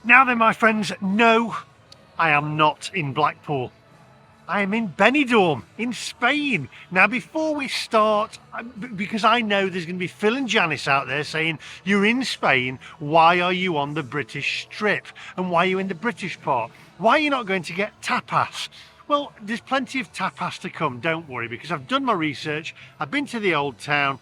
Now then, my friends, no, I am not in Blackpool. I am in Benidorm, in Spain. Now, before we start, because I know there's going to be Phil and Janice out there saying, you're in Spain, why are you on the British strip? And why are you in the British part? Why are you not going to get tapas? Well, there's plenty of tapas to come, don't worry, because I've done my research, I've been to the old town,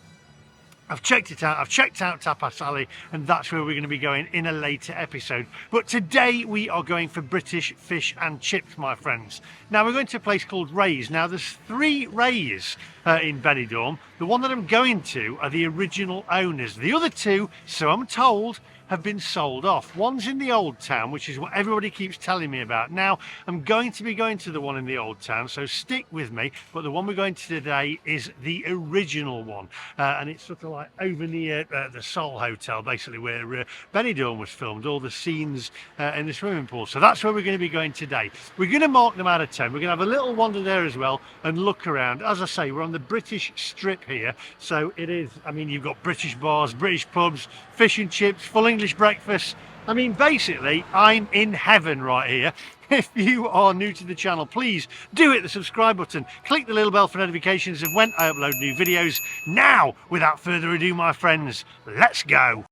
I've checked it out, I've checked out Tapas Alley, and that's where we're going to be going in a later episode. But today we are going for British fish and chips, my friends. Now we're going to a place called Rays. Now there's 3 Rays in Benidorm. The one that I'm going to are the original owners. The other 2, so I'm told, have been sold off. One's in the old town, which is what everybody keeps telling me about. Now I'm going to be going to the one in the old town, so stick with me, but the one we're going to today is the original one, and it's sort of like over near the Sol Hotel, basically, where Benidorm was filmed, all the scenes in the swimming pool. So that's where we're going to be going today. We're going to mark them out of 10. We're going to have a little wander there as well and look around. As I say, we're on the British strip here, so it is, I mean, you've got British bars, British pubs, fish and chips, full English breakfast. I mean, basically, I'm in heaven right here. If you are new to the channel, please do hit the subscribe button. Click the little bell for notifications of when I upload new videos. Now, without further ado, my friends, let's go.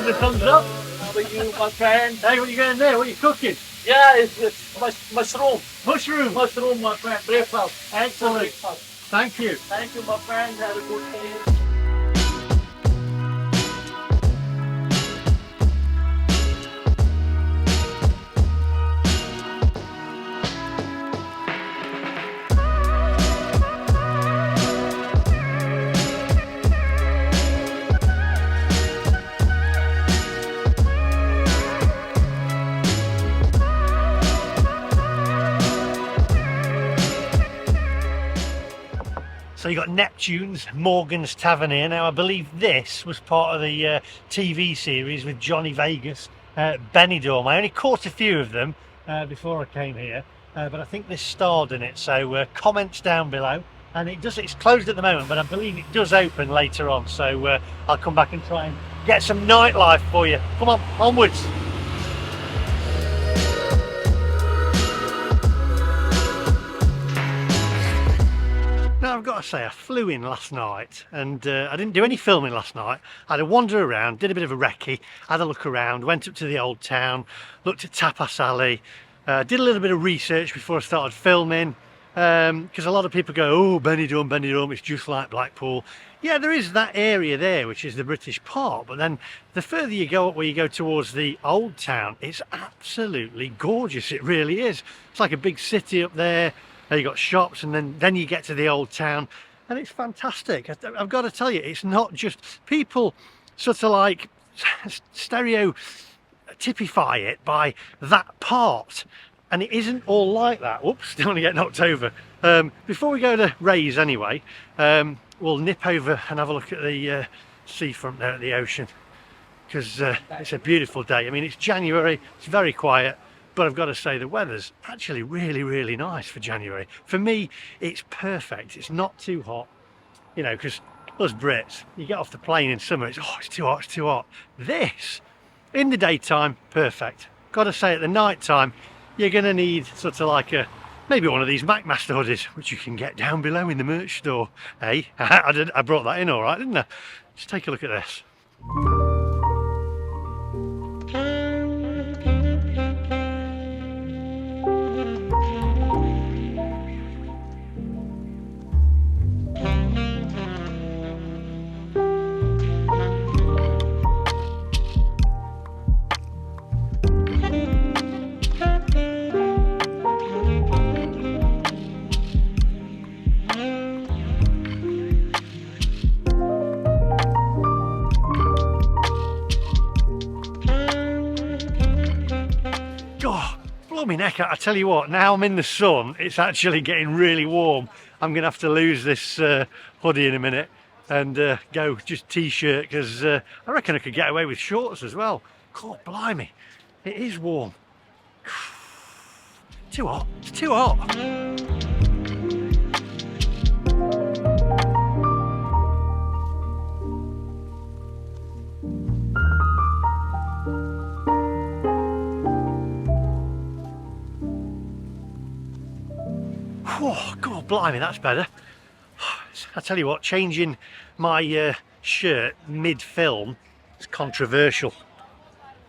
Thumbs up. How are you, my friend? Hey, what are you getting there? What are you cooking? Yeah, it's mushroom. Mushroom. Mushroom, my friend. Breakfast. Excellent. Breakfast. Thank you. Thank you, my friend. Have a good day. So you got Neptune's, Morgan's Tavern here. Now I believe this was part of the TV series with Johnny Vegas, Benidorm. I only caught a few of them before I came here, but I think this starred in it. So comments down below. And it's closed at the moment, but I believe it does open later on. So I'll come back and try and get some nightlife for you. Come on, onwards. Now I've got to say, I flew in last night and I didn't do any filming last night. I had a wander around, did a bit of a recce, had a look around, went up to the old town, looked at Tapas Alley, did a little bit of research before I started filming, because a lot of people go, oh, Benidorm, Benidorm, it's just like Blackpool. Yeah, there is that area there, which is the British part, but then the further you go up, where you go towards the old town, it's absolutely gorgeous. It really is. It's like a big city up there. You got shops, and then you get to the old town, and it's fantastic. I've got to tell you, it's not just people sort of like stereotypify it by that part, And it isn't all like that. Whoops, don't want to get knocked over. Before we go to Rays anyway, we'll nip over and have a look at the seafront there at the ocean, because it's a beautiful day. I mean, it's January, it's very quiet, but I've got to say the weather's actually really, really nice for January. For me, it's perfect. It's not too hot, you know, because us Brits, you get off the plane in summer, it's too hot, it's too hot. This, in the daytime, perfect. Got to say, at the night time, you're going to need sort of like maybe one of these McMaster hoodies, which you can get down below in the merch store. Hey, I brought that in all right, didn't I? Just take a look at this. My neck, I tell you what, now I'm in the sun, it's actually getting really warm. I'm gonna have to lose this hoodie in a minute and go just t-shirt, because I reckon I could get away with shorts as well. God blimey, it is warm. Too hot, it's too hot. Oh, God blimey, that's better. I tell you what, changing my shirt mid-film is controversial.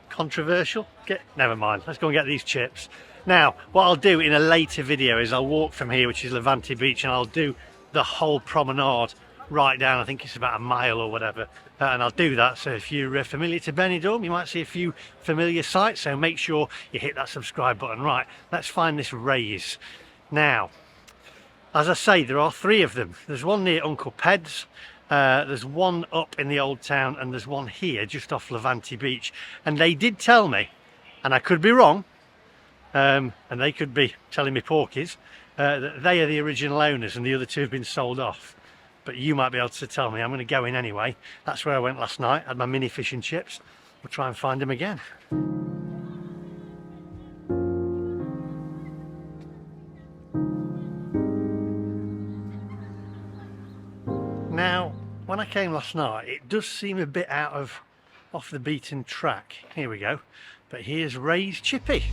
Controversial? Never mind, let's go and get these chips. Now, what I'll do in a later video is I'll walk from here, which is Levante Beach, and I'll do the whole promenade right down. I think it's about a mile or whatever, and I'll do that. So if you're familiar to Benidorm, you might see a few familiar sights, so make sure you hit that subscribe button. Right, let's find this Rays. Now, as I say, there are 3 of them. There's one near Uncle Ped's, there's one up in the old town, and there's one here just off Levante Beach. And they did tell me, and I could be wrong, and they could be telling me porkies, that they are the original owners and the other 2 have been sold off. But you might be able to tell me. I'm going to go in anyway. That's where I went last night, had my mini fish and chips. We'll try and find them again. Now, when I came last night, it does seem a bit off the beaten track. Here we go. But here's Rays Chippy.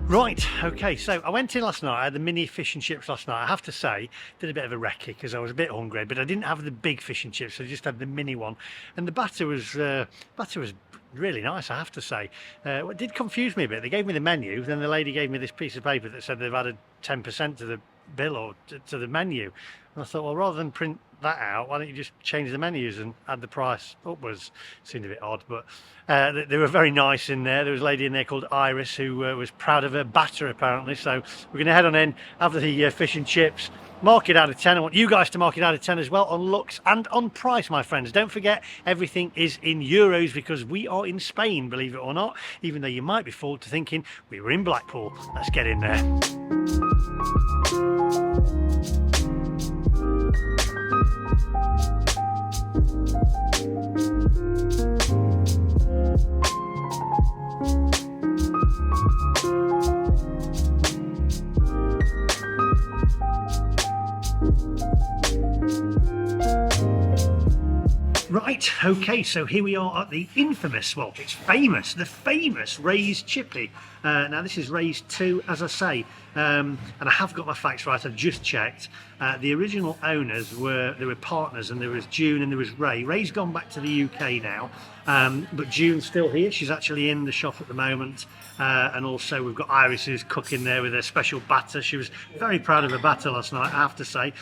Right, okay, so I went in last night, I had the mini fish and chips last night. I have to say, did a bit of a recce because I was a bit hungry, but I didn't have the big fish and chips, I just had the mini one. And the batter was really nice, I have to say. What did confuse me a bit, they gave me the menu, then the lady gave me this piece of paper that said they've added 10% to the bill or to the menu. And I thought, well, rather than print that out, why don't you just change the menus and add the price upwards? Seemed a bit odd, but they were very nice in there. There was a lady in there called Iris who was proud of her batter apparently. So we're going to head on in, have the fish and chips, mark it out of 10. I want you guys to mark it out of 10 as well on looks and on price, my friends. Don't forget, everything is in euros because we are in Spain, believe it or not, even though you might be fooled to thinking we were in Blackpool. Let's get in there. Right, okay, so here we are at the infamous, well, it's famous, the famous Rays Chippy. Now this is Rays 2, as I say, and I have got my facts right, I've just checked. The original owners were partners, and there was June and there was Ray. Ray's gone back to the UK now, But June's still here. She's actually in the shop at the moment. And also we've got Iris who's cooking there with her special batter. She was very proud of her batter last night, I have to say.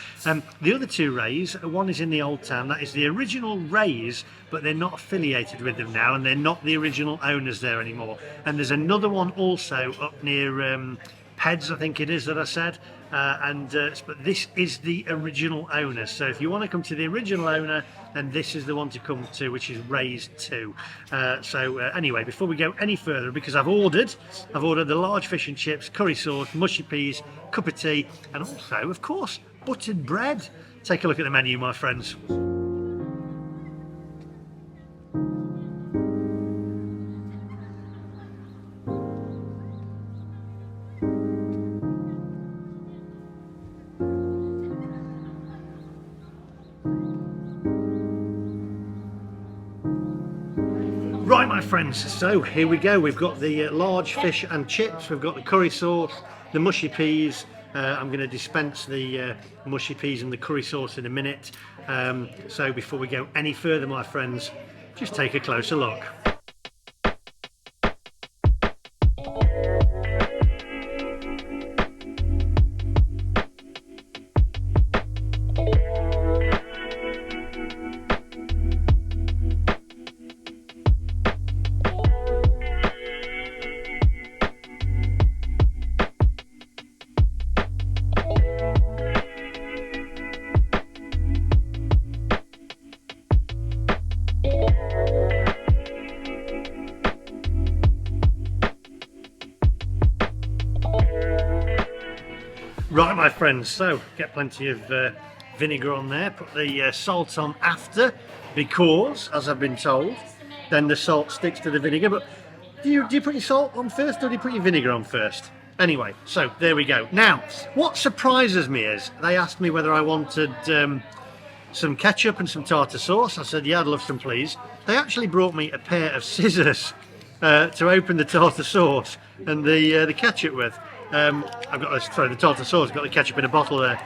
The other two Rays, one is in the Old Town. That is the original Rays, but they're not affiliated with them now, and they're not the original owners there anymore. And there's another one also up near Peds, I think it is, that I said. But this is the original owner. So if you want to come to the original owner, then this is the one to come to, which is Rays 2. Anyway, before we go any further, because I've ordered the large fish and chips, curry sauce, mushy peas, cup of tea, and also, of course, buttered bread. Take a look at the menu, my friends. Right, my friends, so here we go. We've got the large fish and chips, we've got the curry sauce, the mushy peas. I'm going to dispense the mushy peas and the curry sauce in a minute. So before we go any further, my friends, just take a closer look. Right, my friends, so get plenty of vinegar on there, put the salt on after, because, as I've been told, then the salt sticks to the vinegar. But do you put your salt on first, or do you put your vinegar on first? Anyway, so there we go. Now, what surprises me is, they asked me whether I wanted some ketchup and some tartar sauce. I said, yeah, I'd love some, please. They actually brought me a pair of scissors to open the tartar sauce and the ketchup with. The tartar sauce, got the ketchup in a bottle there,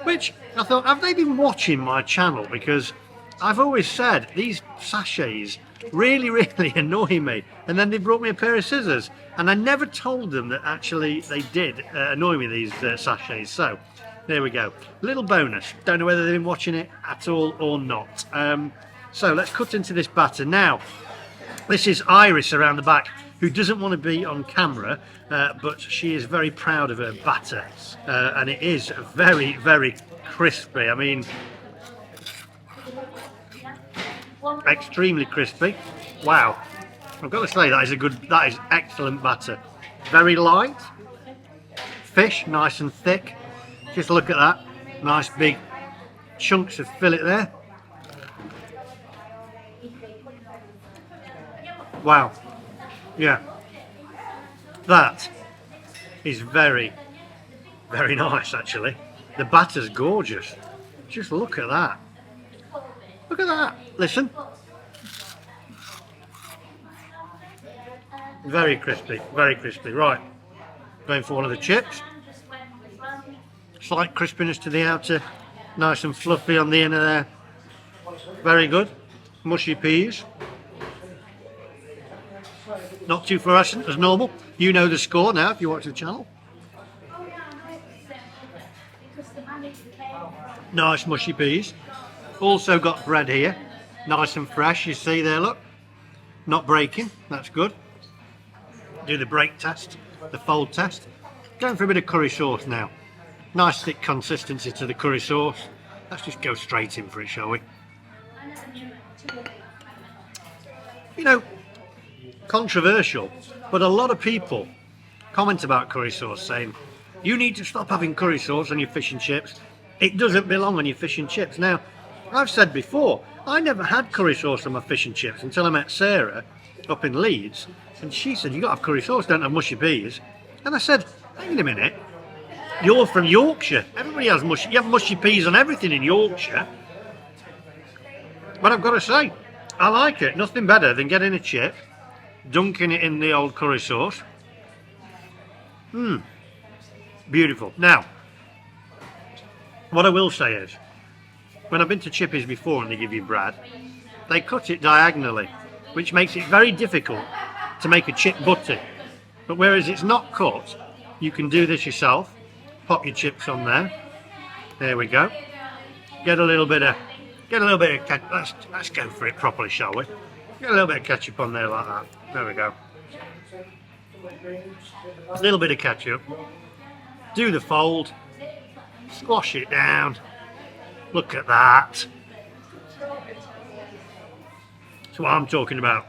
which I thought, have they been watching my channel? Because I've always said these sachets really annoy me, and then they brought me a pair of scissors, and I never told them that actually they did annoy me, these sachets. So there we go, little bonus. Don't know whether they've been watching it at all or not. So let's cut into this batter now. This is Iris around the back, who doesn't want to be on camera, but she is very proud of her batter, and it is very crispy. I mean, extremely crispy. Wow, I've got to say that is excellent batter. Very light, fish nice and thick. Just look at that, nice big chunks of fillet there. Wow. Yeah, that is very nice actually. The batter's gorgeous. Just look at that. Look at that. Listen. Very crispy, Right, going for one of the chips. Slight crispiness to the outer, nice and fluffy on the inner there. Very good. Mushy peas. Not too fluorescent as normal. You know the score now if you watch the channel. Nice mushy peas. Also got bread here. Nice and fresh, you see there, look. Not breaking, that's good. Do the break test, the fold test. Going for a bit of curry sauce now. Nice thick consistency to the curry sauce. Let's just go straight in for it, shall we? You know, controversial, but a lot of people comment about curry sauce saying you need to stop having curry sauce on your fish and chips. It doesn't belong on your fish and chips. Now, I've said before, I never had curry sauce on my fish and chips until I met Sarah up in Leeds, and she said, you got to have curry sauce, don't have mushy peas. And I said, hang on a minute, you're from Yorkshire, everybody has mushy, you have mushy peas on everything in Yorkshire. But I've got to say, I like it. Nothing better than getting a chip, dunking it in the old curry sauce. Beautiful. Now, what I will say is, when I've been to Chippies before and they give you bread, they cut it diagonally. which makes it very difficult to make a chip butty. But whereas it's not cut, you can do this yourself. Pop your chips on there. There we go. Get a little bit of ketchup. Let's go for it properly, shall we? Get a little bit of ketchup on there like that. There we go. A little bit of ketchup. Do the fold. Squash it down. Look at that. That's what I'm talking about.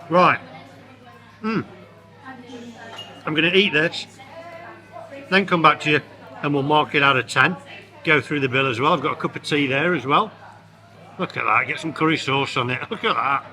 Right. I'm going to eat this, then come back to you and we'll mark it out of 10. Go through the bill as well. I've got a cup of tea there as well. Look at that. Get some curry sauce on it. Look at that.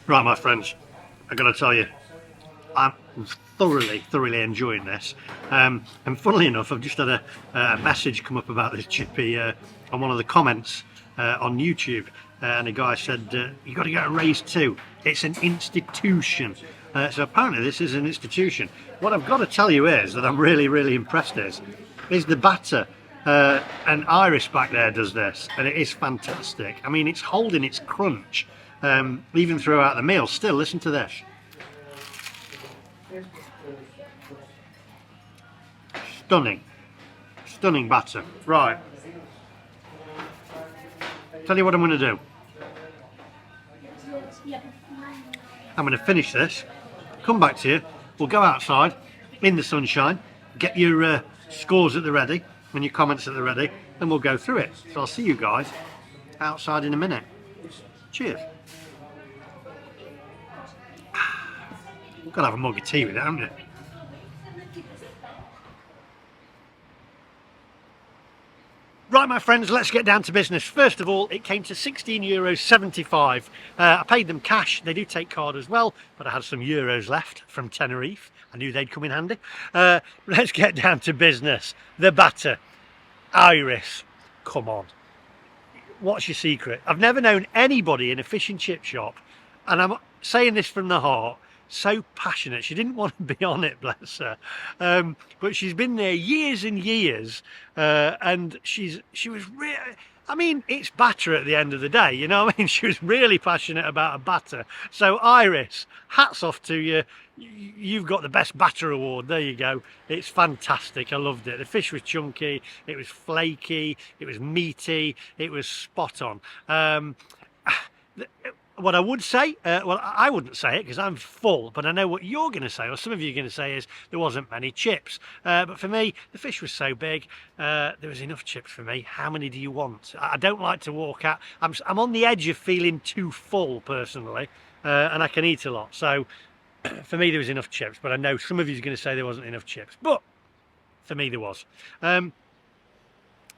Right, my friends, I've got to tell you, I'm thoroughly enjoying this. And funnily enough, I've just had a message come up about this chippy on one of the comments on YouTube, and a guy said, "You got to go to Rays too. It's an institution." So apparently this is an institution. What I've got to tell you is that I'm really impressed is the batter. And Iris back there does this, and it is fantastic. I mean, it's holding its crunch even throughout the meal. Still, listen to this. Stunning batter. Right. Tell you what I'm going to do. I'm going to finish this, come back to you, we'll go outside in the sunshine, get your scores at the ready and your comments at the ready, and we'll go through it. So I'll see you guys outside in a minute. Cheers. We've got to have a mug of tea with it, haven't you? Right, my friends, let's get down to business. First of all, it came to €16.75. I paid them cash. They do take card as well, but I had some euros left from Tenerife. I knew they'd come in handy. Let's get down to business. The batter. Iris. Come on. What's your secret? I've never known anybody in a fish and chip shop, and I'm saying this from the heart, so passionate. She didn't want to be on it, bless her, but she's been there years and years, and she was really, I mean, it's batter at the end of the day, you know what I mean? She was really passionate about a batter. So Iris, hats off to you. You've got the best batter award. There you go. It's fantastic. I loved it. The fish was chunky, it was flaky, it was meaty, it was spot on. What I would say, well, I wouldn't say it because I'm full, but I know what you're going to say, or some of you are going to say, is there wasn't many chips. But for me, the fish was so big, there was enough chips for me. How many do you want? I don't like to walk out. I'm on the edge of feeling too full, personally, and I can eat a lot. So for me, there was enough chips, but I know some of you are going to say there wasn't enough chips. But for me, there was. And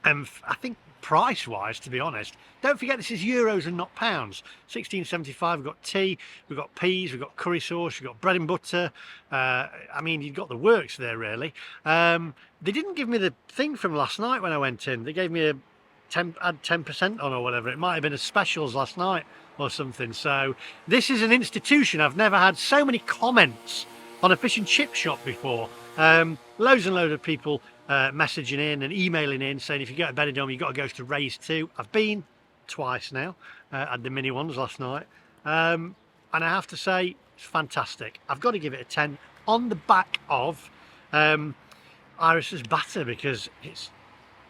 I think price-wise, to be honest, don't forget this is euros and not pounds. 16.75. We've got tea, we've got peas, we've got curry sauce, we've got bread and butter. I mean, you've got the works there, really. They didn't give me the thing from last night when I went in. They gave me a 10% on or whatever. It might have been a specials last night or something. So this is an institution. I've never had so many comments on a fish and chip shop before. Loads and loads of people messaging in and emailing in saying if you go to Benidorm you've got to go to Rays too. I've been twice now, had the mini ones last night, and I have to say it's fantastic. I've got to give it a 10 on the back of Iris's batter, because it's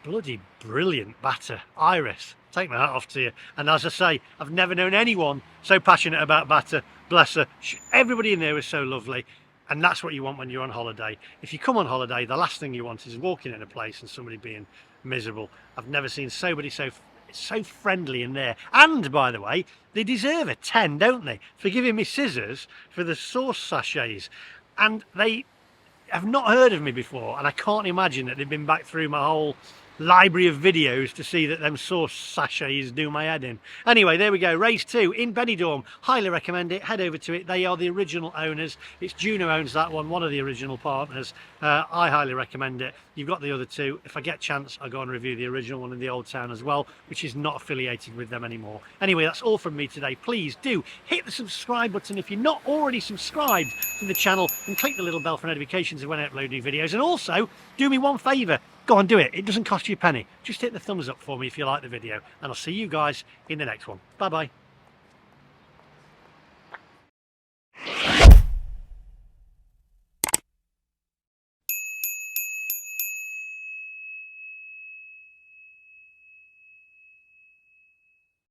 bloody brilliant batter. Iris, take my hat off to you. And as I say, I've never known anyone so passionate about batter. Bless her. Everybody in there was so lovely. And that's what you want when you're on holiday. If you come on holiday, the last thing you want is walking in a place and somebody being miserable. I've never seen somebody so friendly in there. And by the way, they deserve a 10, don't they, for giving me scissors for the sauce sachets. And they have not heard of me before, and I can't imagine that they've been back through my whole library of videos to see that them sauce sachets do my head in. Anyway, there we go. Rays 2 in Benidorm. Highly recommend it. Head over to it. They are the original owners. It's Juno owns that one of the original partners. I highly recommend it. You've got the other two. If I get a chance, I'll go and review the original one in the Old Town as well, which is not affiliated with them anymore. Anyway, that's all from me today. Please do hit the subscribe button if you're not already subscribed to the channel, and click the little bell for notifications of when I upload new videos. And also, do me one favour. Go on, do it. It doesn't cost you a penny. Just hit the thumbs up for me if you like the video. And I'll see you guys in the next one. Bye-bye.